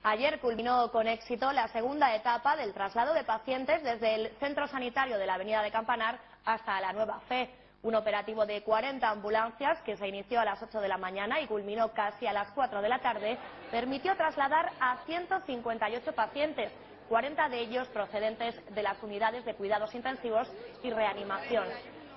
Ayer culminó con éxito la segunda etapa del traslado de pacientes desde el centro sanitario de la avenida de Campanar hasta la Nueva Fe. Un operativo de 40 ambulancias que se inició a las 8 de la mañana y culminó casi a las 4 de la tarde, permitió trasladar a 158 pacientes, 40 de ellos procedentes de las unidades de cuidados intensivos y reanimación.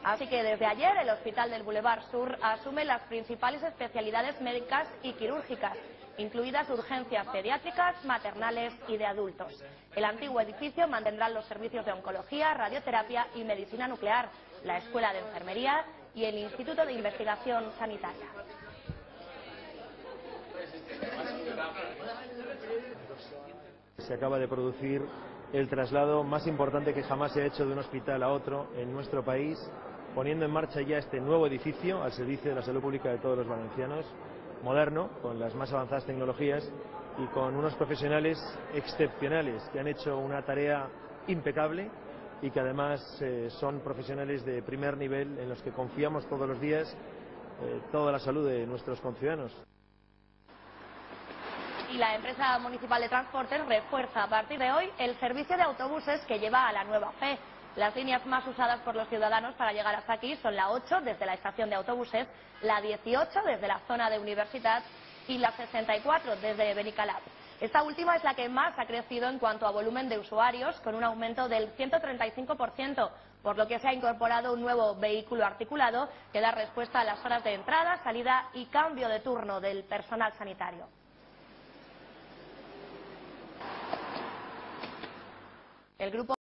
Así que desde ayer el Hospital del Boulevard Sur asume las principales especialidades médicas y quirúrgicas, incluidas urgencias pediátricas, maternales y de adultos. El antiguo edificio mantendrá los servicios de oncología, radioterapia y medicina nuclear, la Escuela de Enfermería y el Instituto de Investigación Sanitaria. Se acaba de producir el traslado más importante que jamás se ha hecho de un hospital a otro en nuestro país, poniendo en marcha ya este nuevo edificio al servicio de la salud pública de todos los valencianos, moderno, con las más avanzadas tecnologías y con unos profesionales excepcionales que han hecho una tarea impecable y que además son profesionales de primer nivel en los que confiamos todos los días toda la salud de nuestros conciudadanos. Y la empresa municipal de transportes refuerza a partir de hoy el servicio de autobuses que lleva a la Nueva Fe. Las líneas más usadas por los ciudadanos para llegar hasta aquí son la 8 desde la estación de autobuses, la 18 desde la zona de Universitat y la 64 desde Benicalap. Esta última es la que más ha crecido en cuanto a volumen de usuarios, con un aumento del 135%, por lo que se ha incorporado un nuevo vehículo articulado que da respuesta a las horas de entrada, salida y cambio de turno del personal sanitario. El grupo